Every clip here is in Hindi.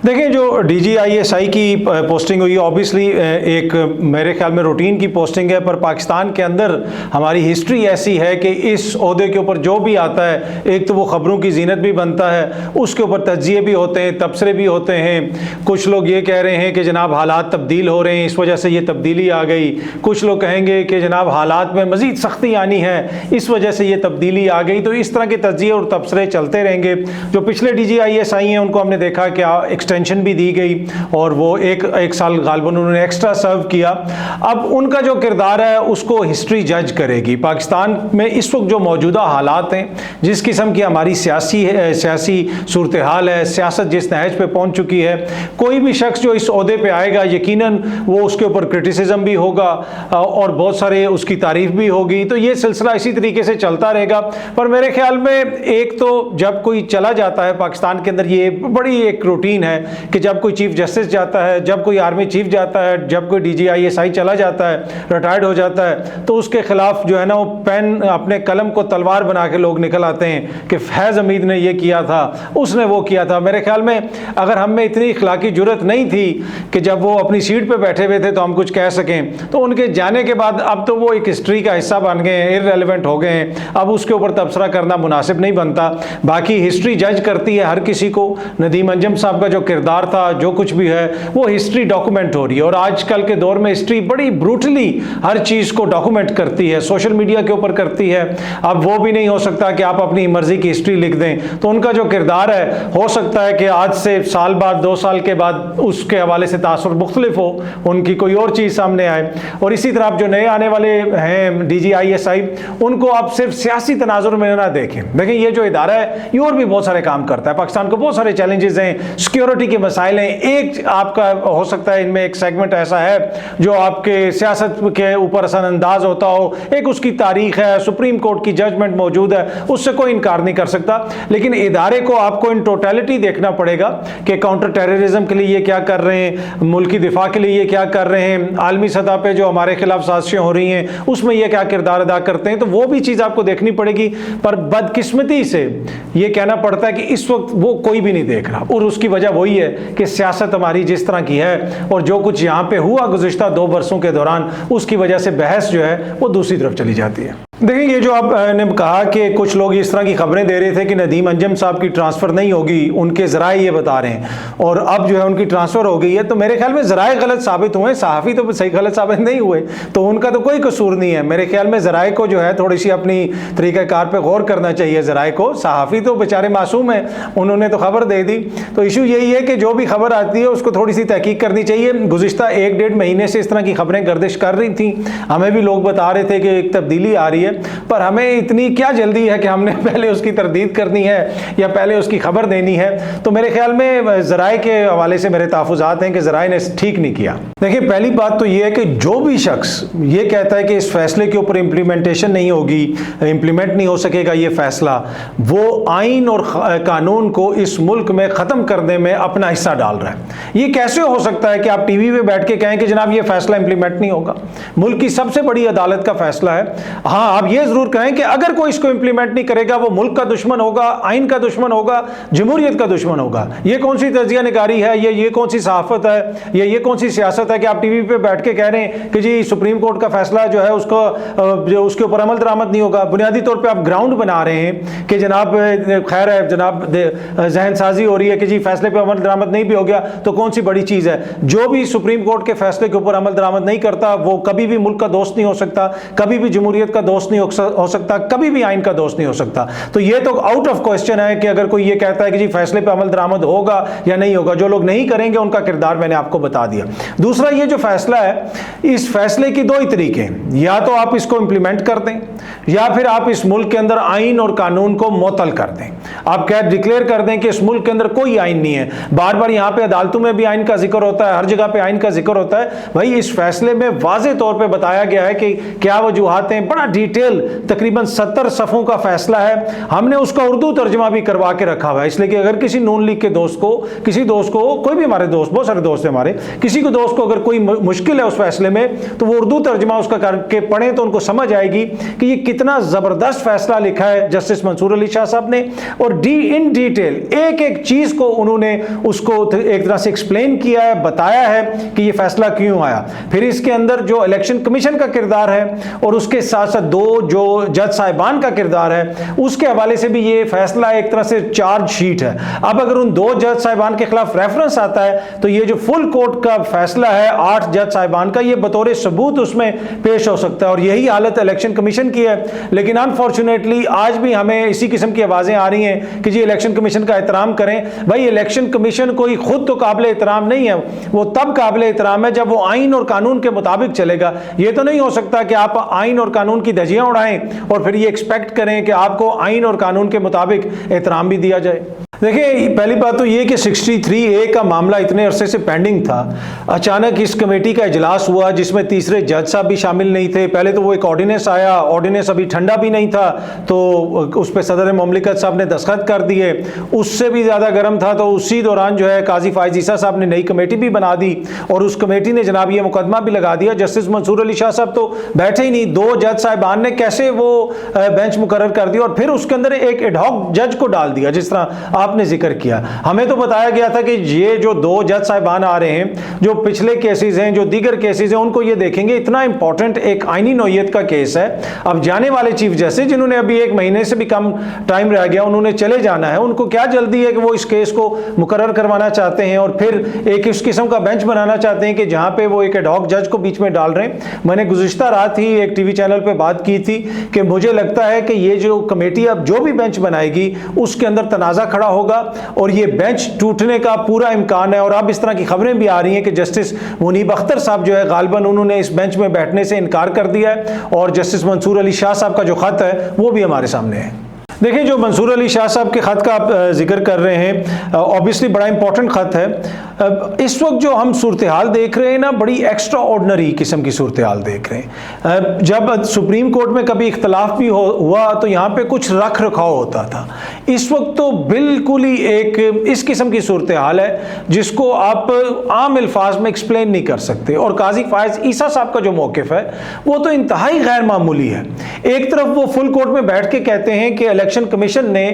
देखिए, जो DGISI की पोस्टिंग हुई ऑब्वियसली एक मेरे ख्याल में रूटीन की पोस्टिंग है, पर पाकिस्तान के अंदर हमारी हिस्ट्री ऐसी है कि इस ओहदे के ऊपर जो भी आता है, एक तो वो ख़बरों की जीनत भी बनता है, उसके ऊपर तज्जिए भी होते हैं, तबसरे भी होते हैं। कुछ लोग ये कह रहे हैं कि जनाब हालात तब्दील हो रहे हैं, इस वजह से ये तब्दीली आ गई। कुछ लोग कहेंगे कि जनाब हालात में मज़ीद सख्ती आनी है, इस वजह से ये तब्दीली आ गई। तो इस तरह के तज्जिए और तबसरे चलते रहेंगे। जो पिछले DGISI हैं उनको हमने देखा कि एक्सटेंशन भी दी गई और वो एक साल गालिबन उन्होंने एक्स्ट्रा सर्व किया। अब उनका जो किरदार है उसको हिस्ट्री जज करेगी। पाकिस्तान में इस वक्त जो मौजूदा हालात हैं, जिस किस्म की हमारी सियासी सूरत हाल है, सियासत जिस नहज पे पहुंच चुकी है, कोई भी शख्स जो इस ओहदे पे आएगा यकीनन वो उसके ऊपर क्रिटिसिज्म भी होगा और बहुत सारे उसकी तारीफ भी होगी। तो ये सिलसिला इसी तरीके से चलता रहेगा। पर मेरे ख्याल में एक तो जब कोई चला जाता है पाकिस्तान के अंदर, ये बड़ी एक रूटीन है कि जब कोई चीफ जस्टिस जाता है, जब कोई आर्मी चीफ जाता है, जब कोई DGISI चला जाता है, रिटायर्ड हो जाता है, तो उसके खिलाफ जो है ना वो पेन अपने कलम को तलवार बना के लोग निकल आते हैं कि फैज़ हमीद ने ये किया था, उसने वो किया था। मेरे ख्याल में अगर हम में इतनी इखलाकी जुर्रत नहीं थी कि जब वो अपनी सीट पे बैठे हुए थे तो हम कुछ कह सकें, तो उनके जाने के बाद अब तो वो एक हिस्ट्री का हिस्सा बन गए हैं, इररेलेवेंट हो गए हैं, अब उसके ऊपर तबसरा करना मुनासिब नहीं बनता। बाकी हिस्ट्री जज करती है हर किसी को। नदीम अंजम साहब का जो किरदार था, जो कुछ भी है, वो हिस्ट्री डॉक्यूमेंट हो रही है। और आजकल के दौर में हिस्ट्री बड़ी ब्रूटली हर चीज़ को डॉक्यूमेंट करती है, सोशल मीडिया के ऊपर करती है। अब वो भी नहीं हो सकता कि आप अपनी मर्जी की हिस्ट्री लिख दें। तो उनका जो किरदार है, हो सकता है कि आज से साल बाद, 2 साल के बाद उसके हवाले से तासुर मुख्तलिफ हो, उनकी कोई और चीज़ सामने आए। और इसी तरह जो नए आने वाले हैं DGISI, उनको आप सिर्फ सियासी तनाजुर में ना देखें। देखिए, ये जो इदारा है ये और भी बहुत सारे काम करता है। पाकिस्तान को बहुत सारे चैलेंजेस हैं, सिक्योरिटी के मसाइल हैं। एक आपका हो सकता है इनमें एक सेगमेंट ऐसा है जो आपके सियासत के ऊपर असरअंदाज होता हो, एक उसकी तारीख है, सुप्रीम कोर्ट की जजमेंट मौजूद है, उससे कोई इनकार नहीं कर सकता। लेकिन इदारे को आपको इन टोटलिटी देखना पड़ेगा कि काउंटर टेररिज्म के लिए ये क्या कर रहे हैं, मुल्क की दिफा के लिए ये क्या कर रहे हैं, आलमी सतह पे जो हमारे खिलाफ साजिशें हो रही हैं उसमें ये क्या किरदार अदा करते हैं। तो वो भी चीज़ आपको देखनी पड़ेगी। पर बदकिस्मती से ये कहना पड़ता है कि इस वक्त वो कोई भी नहीं देख रहा, और उसकी वजह वही है कि सियासत हमारी जिस तरह की है और जो कुछ यहाँ पे हुआ गुज़िश्ता 2 बरसों के दौरान, उसकी वजह से बहस जो है वो दूसरी तरफ चली जाती है। देखिए, ये जो आपने कहा कि कुछ लोग इस तरह की खबरें दे रहे थे कि नदीम अंजम साहब की ट्रांसफ़र नहीं होगी, उनके ज़राए ये बता रहे हैं, और अब जो है उनकी ट्रांसफ़र हो गई है। तो मेरे ख्याल में ज़राए गलत साबित हुए, सहाफ़ी तो सही गलत साबित नहीं हुए, तो उनका तो कोई कसूर नहीं है। मेरे ख्याल में ज़राए को जो है थोड़ी सी अपनी तरीक़ाकार पर गौर करना चाहिए। ज़राए को, सहाफ़ी तो बेचारे मासूम हैं, उन्होंने तो खबर दे दी। तो इशू यही है कि जो भी खबर आती है उसको थोड़ी सी तहकीक करनी चाहिए। गुज़िश्ता 1-1.5 महीने से इस तरह की खबरें गर्दिश कर रही थी, हमें भी लोग बता रहे थे कि एक तब्दीली आ रही है, पर हमें इतनी क्या जल्दी है कि हमने पहले उसकी तरदीद करनी है या पहले उसकी खबर देनी है। तो मेरे ख्याल में ज़राए के हवाले से मेरे तहफ़्फ़ुज़ात हैं कि ज़राए ने ठीक नहीं किया। देखिए, पहली बात तो ये है कि जो भी शख्स ये कहता है कि इस फैसले के ऊपर इम्प्लीमेंटेशन नहीं होगी, इम्प्लीमेंट नहीं हो सकेगा ये फैसला, वो आइन और कानून को इस मुल्क में ख़त्म करने में अपना हिस्सा डाल रहा है। ये कैसे हो सकता है कि आप टीवी पे बैठ के कहें कि जनाब ये फैसला इंप्लीमेंट नहीं होगा? मुल्क की सबसे बड़ी अदालत का फैसला है। हाँ, आप ये जरूर कहें कि अगर कोई इसको इंप्लीमेंट नहीं करेगा वो मुल्क का दुश्मन होगा, आइन का दुश्मन होगा, जमहूरियत का दुश्मन होगा। ये कौन सी तजिया निगारी है, ये कौन सी सहाफत है, ये कौन सी सियासत है कि आप टीवी पे बैठ के कह रहे हैं कि जी सुप्रीम कोर्ट का फैसला जो है उसको जो उसके ऊपर अमल दरामद नहीं होगा। बुनियादी तौर पर आप ग्राउंड बना रहे हैं कि जनाब खैर है, जनाब जहन साजी हो रही है कि जी फैसले पे अमल दरामद नहीं भी हो गया तो कौन सी बड़ी चीज़ है। जो भी सुप्रीम कोर्ट के फैसले के ऊपर अमल दरामद नहीं करता वो कभी भी मुल्क का दोस्त नहीं हो सकता, कभी भी जमहूरियत का दोस्त नहीं हो सकता, कभी भी आइन का दोस्त नहीं हो सकता। तो ये तो आउट ऑफ क्वेश्चन है कि अगर कोई ये कहता है कि जी फैसले पे अमल दरामद होगा या नहीं होगा। जो लोग नहीं करेंगे उनका किरदार मैंने आपको बता दिया। दूसरा, ये जो फैसला है, इस फैसले की 2 ही तरीके हैं, या तो आप इसको इंप्लीमेंट कर दें या फिर आप इस मुल्क के अंदर आइन और कानून को मुअत्तल कर दें। आप क्या डिक्लेयर कर दें कि इस मुल्क के अंदर कोई आइन नहीं है। बार बार यहाँ पे अदालतों में भी आइन का जिक्र होता है, हर जगह पे आइन का जिक्र होता है। भाई, इस फैसले में वाज़े तौर पे बताया गया है कि क्या वजूहात हैं, बड़ा डिटेल डिटेल तकरीबन 70 सफ़ों का फैसला है। हमने उसका उर्दू तर्जमा भी करवा के रखा हुआ है, इसलिए कि अगर किसी नून लीग के दोस्त को, किसी दोस्त को, कोई भी हमारे दोस्त, बहुत सारे दोस्त हैं हमारे, किसी को दोस्त को अगर कोई मुश्किल है उस फैसले में, तो वो उर्दू तर्जमा उसका करके पढ़ें तो उनको समझ आएगी कि ये कितना ज़बरदस्त फैसला लिखा है जस्टिस मंसूर अली शाह साहब ने। और इन डिटेल एक एक चीज़ को उन्होंने उसको एक तरह से एक्सप्लेन किया है, बताया है कि ये फैसला क्यों आया। फिर इसके अंदर जो इलेक्शन कमीशन का किरदार है और उसके साथ साथ दो जो जज साहिबान का किरदार है, उसके हवाले से भी ये फैसला एक तरह से चार्ज शीट है। अब अगर उन दो जज साहिबान के खिलाफ रेफरेंस आता है तो ये जो फुल कोर्ट का फैसला है 8 जज साहिबान का, ये बतौर सबूत उसमें पेश हो सकता है। और यही हालत इलेक्शन कमीशन की है। लेकिन अनफॉर्चुनेटली आज भी हमें इसी किस्म की आवाज़ें आ रही हैं कि जी इलेक्शन कमीशन का एहतराम करें। भाई इलेक्शन कमीशन कोई खुद तो काबिल एहतराम नहीं है, वो तब काबिल एहतराम है जब वो आइन और कानून के मुताबिक चलेगा। ये तो नहीं हो सकता कि आप आइन और कानून की धज्जियां उड़ाएं और फिर ये एक्सपेक्ट करें कि आपको आइन और कानून के मुताबिक एहतराम भी दिया जाए। देखिए पहली बात तो ये कि 63A का मामला इतने अरसे से पेंडिंग था। अचानक इस कमेटी का इजलास हुआ जिसमें तीसरे जज साहब भी शामिल नहीं थे। पहले तो वो एक ऑर्डिनेंस आया, ऑर्डिनेंस अभी ठंडा भी नहीं था तो उस पर सदर मुमलिकत साहब ने दस्तखत कर दिए। उससे भी ज़्यादा गर्म था तो उसी दौरान जो है काजी फायज ईसा साहब ने नई कमेटी भी बना दी और उस कमेटी ने जनाब ये मुकदमा भी लगा दिया। जस्टिस मंसूर अली शाह साहब तो बैठे ही नहीं, 2 जज साहिबान ने कैसे वो बेंच मुकर्रर कर दिया और फिर उसके अंदर एक एडहॉक जज को डाल दिया। जिस तरह आपने जिक्र किया, हमें तो बताया गया था कि ये जो 2 जज साहिबान आ रहे हैं, जो पिछले केसेस हैं, जो दीगर केसेस हैं, उनको ये देखेंगे। इतना इंपॉर्टेंट एक आईनी नौयत का केस है। अब जाने वाले चीफ जस्टिस जिन्होंने अभी 1 महीने से भी कम टाइम रह गया, उन्होंने चले जाना है। उनको क्या जल्दी है कि वो इस केस को मुकर्रर करवाना चाहते हैं और फिर एक इस किस्म का बेंच बनाना चाहते हैं कि जहां पे वो एक एडहॉक जज को बीच में डाल रहे हैं। मैंने गुज़िश्ता रात ही एक टीवी चैनल पे बात की थी कि मुझे लगता है कि ये जो कमेटी अब जो भी बेंच बनाएगी उसके अंदर तनाज़ा खड़ा होगा और ये बेंच टूटने का पूरा इम्कान है। और अब इस तरह की खबरें भी आ रही हैं कि जस्टिस मुनीब अख्तर साहब जो है गालिबन उन्होंने इस बेंच में बैठने से इनकार कर दिया है और जस्टिस मंसूर अली शाह साहब का जो खत है वो भी हमारे सामने है। देखिए जो मंसूर अली शाह साहब के ख़त का आप जिक्र कर रहे हैं, ऑब्वियसली बड़ा इंपॉर्टेंट ख़त है। इस वक्त जो हम सूरत हाल देख रहे हैं ना, बड़ी एक्स्ट्रा ऑर्डनरी किस्म की सूरत हाल देख रहे हैं। जब सुप्रीम कोर्ट में कभी इख्तलाफ भी हुआ तो यहाँ पे कुछ रख रखाव होता था। इस वक्त तो बिल्कुल ही एक इस किस्म की सूरत हाल है जिसको आप आम अल्फाज में एक्सप्लेन नहीं कर सकते। और काजी फायज ईसा साहब का जो मौक़िफ़ है वो तो इंतहाई गैर मामूली है। एक तरफ वो फुल कोर्ट में बैठ के कहते हैं कि इलेक्शन कमीशन ने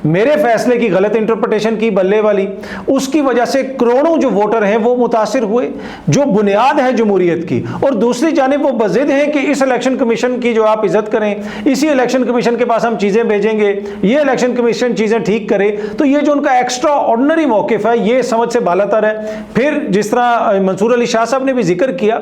मेरे फैसले की गलत इंटरप्रिटेशन की, बल्ले वाली, उसकी वजह से करोड़ों जो वोटर हैं वो मुतासिर हुए, जो बुनियाद है जमहूरियत की। और दूसरी जानिब वो बज़िद हैं कि इस इलेक्शन कमीशन की जो आप इज्जत करें, इसी इलेक्शन कमीशन के पास हम चीज़ें भेजेंगे, ये इलेक्शन कमीशन चीज़ें ठीक करे। तो ये जो उनका एक्स्ट्रा ऑर्डिनरी मौक़िफ़ है ये समझ से बालातर है। फिर जिस तरह मंसूर अली शाह साहब ने भी जिक्र किया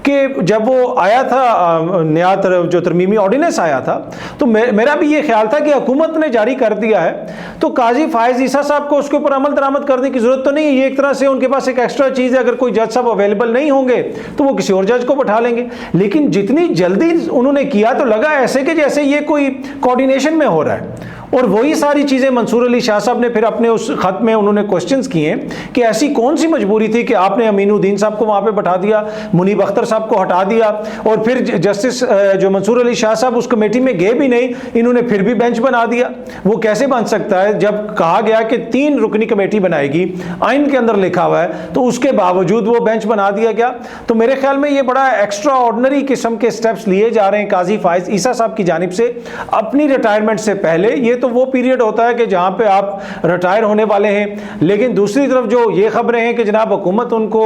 कि जब वो आया था नया जो तरमीमी ऑर्डिनेंस आया था तो मेरा भी ये ख्याल था कि हुकूमत ने जारी कर दिया है तो काजी फायज ईसा साहब को उसके ऊपर अमल दरामद करने की जरूरत तो नहीं है। ये एक तरह से उनके पास एक एक्स्ट्रा चीज़ है, अगर कोई जज साहब अवेलेबल नहीं होंगे तो वो किसी और जज को बैठा लेंगे। लेकिन जितनी जल्दी उन्होंने किया तो लगा ऐसे कि जैसे ये कोई कोऑर्डिनेशन में हो रहा है। और वही सारी चीज़ें मंसूर अली शाह साहब ने फिर अपने उस खत में उन्होंने क्वेश्चंस किए कि ऐसी कौन सी मजबूरी थी कि आपने अमीनुद्दीन साहब को वहाँ पे बैठा दिया, मुनीब अख्तर साहब को हटा दिया और फिर जस्टिस जो मंसूर अली शाह साहब उस कमेटी में गए भी नहीं, इन्होंने फिर भी बेंच बना दिया। वो कैसे बन सकता है जब कहा गया कि 3 रुकनी कमेटी बनाएगी, आइन के अंदर लिखा हुआ है, तो उसके बावजूद वो बेंच बना दिया गया। तो मेरे ख्याल में ये बड़ा एक्स्ट्रा ऑर्डिनरी किस्म के स्टेप्स लिए जा रहे हैं काजी फायज ईसा साहब की जानिब से अपनी रिटायरमेंट से पहले। ये तो वो पीरियड होता है कि जहां पे आप रिटायर होने वाले हैं। लेकिन दूसरी तरफ जो ये खबरें हैं कि जनाब हुकूमत उनको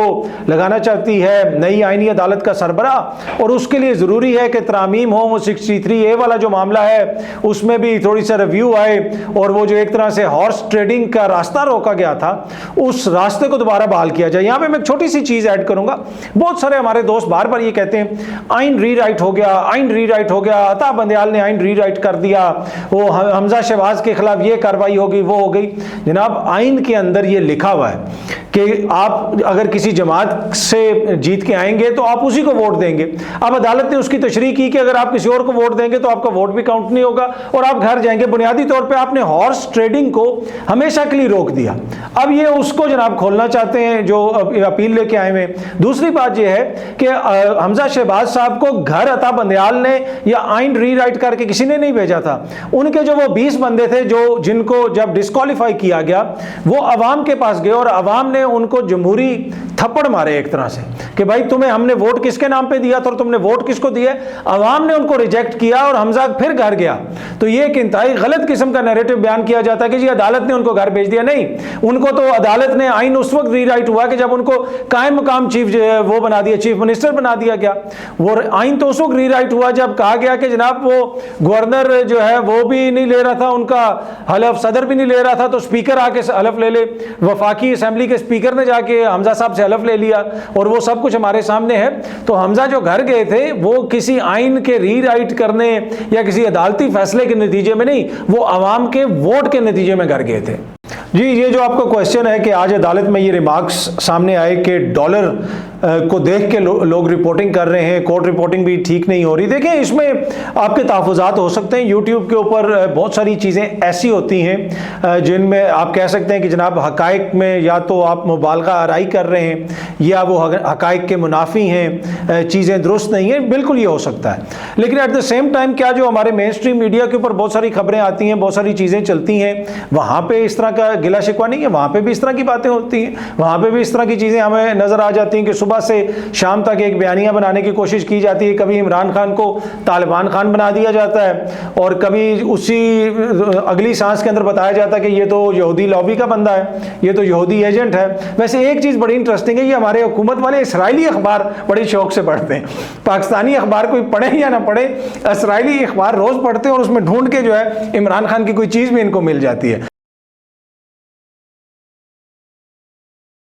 लगाना चाहती है नई आईनी अदालत का सरबरा और उसके लिए ज़रूरी है कि तरामीम हो। 63A वाला जो मामला है उसमें भी थोड़ी सा रिव्यू आए और वो जो एक तरह से हॉर्स ट्रेडिंग का रास्ता रोका गया था उस रास्ते को दोबारा बहाल किया जाए। यहाँ पर मैं एक छोटी सी चीज़ ऐड करूँगा। बहुत सारे हमारे दोस्त बार बार ये कहते हैं आइन री राइट हो गया, आइन री राइट हो गया, अता बंदयाल ने आइन री राइट कर दिया, वो हमजा हमजा शहबाज के खिलाफ ये कार्रवाई होगी, वो हो गई। जनाब, आइन के अंदर ये लिखा हुआ है कि आप अगर किसी जमात से जीत के आएंगे तो आप उसी को वोट देंगे। अब अदालत ने उसकी तशरीह की कि अगर आप किसी और को वोट देंगे तो आपका वोट भी काउंट नहीं होगा और आप घर जाएंगे। बुनियादी तौर पे आपने हॉर्स ट्रेडिंग को हमेशा के लिए रोक दिया। अब ये उसको जनाब खोलना चाहते हैं जो अपील लेके आए हुए। दूसरी बात यह है कि हमजा शहबाज साहब को घर अता बंदयाल ने या आइन रीराइट करके किसी ने नहीं भेजा था। उनके जो वो 20 बंदे थे जो जिनको जब डिस्क्वालीफाई किया गया, वो अवाम के पास गए और अवाम ने उनको जमहूरी थप्पड़ मारे एक तरह से कि भाई तुम्हें हमने वोट किसके नाम पे दिया था और तुमने वोट किसको दिया। अवाम ने उनको रिजेक्ट किया और हमजा फिर घर गया। तो ये एक इंतहाई गलत किस्म का नैरेटिव बयान किया जाता है कि जी अदालत ने उनको घर भेज दिया। नहीं, उनको तो अदालत ने आइन उस वक्त रीराइट हुआ कि जब उनको कायम मुकाम चीफ वो बना दिया, चीफ मिनिस्टर बना दिया गया। वो आइन तो उस वक्त रीराइट हुआ जब कहा गया कि जनाब वो गवर्नर जो है वो भी नहीं ले रहा था, उनका हलफ सदर भी नहीं ले रहा था, तो स्पीकर आके हलफ ले ले। वफाकी असेंबली के स्पीकर ने जाके हमजा साहब से हलफ ले लिया और वो सब कुछ हमारे सामने है। तो हमजा जो घर गए थे वो किसी आइन के रीराइट करने या किसी अदालती फैसले के नतीजे में नहीं, वो अवाम के वोट के नतीजे में घर गए थे। जी, ये जो आपका क्वेश्चन है कि आज अदालत में ये रिमार्क्स सामने आए कि डॉलर को देख के लोग रिपोर्टिंग कर रहे हैं, कोर्ट रिपोर्टिंग भी ठीक नहीं हो रही। देखें, इसमें आपके तहफ़्फ़ुज़ात हो सकते हैं। यूट्यूब के ऊपर बहुत सारी चीज़ें ऐसी होती हैं जिनमें आप कह सकते हैं कि जनाब हक़ाइक़ में या तो आप मुबालगा आराई कर रहे हैं या वो हक़ाइक़ के मुनाफी हैं, चीज़ें दुरुस्त नहीं हैं, बिल्कुल ये हो सकता है। लेकिन एट द सेम टाइम क्या जो हमारे मेन स्ट्रीम मीडिया के ऊपर बहुत सारी खबरें आती हैं, बहुत सारी चीज़ें चलती हैं, वहाँ पर इस तरह का गिला शिकवा नहीं है, वहाँ पर भी इस तरह की बातें होती हैं, वहाँ पर भी इस तरह की चीज़ें हमें नज़र आ जाती हैं कि सुबह से शाम तक एक बयानिया बनाने की कोशिश की जाती है। कभी इमरान खान को तालिबान खान बना दिया जाता है और कभी उसी अगली सांस के अंदर बताया जाता है कि ये तो यहूदी लॉबी का बंदा है, ये तो यहूदी एजेंट है। वैसे एक चीज़ बड़ी इंटरेस्टिंग है, ये हमारे हुकूमत वाले इसराइली अखबार बड़े शौक से पढ़ते हैं। पाकिस्तानी अखबार कोई पढ़े या ना पढ़े, इसराइली अखबार रोज़ पढ़ते हैं और उसमें ढूंढ के जो है इमरान खान की कोई चीज़ भी इनको मिल जाती है।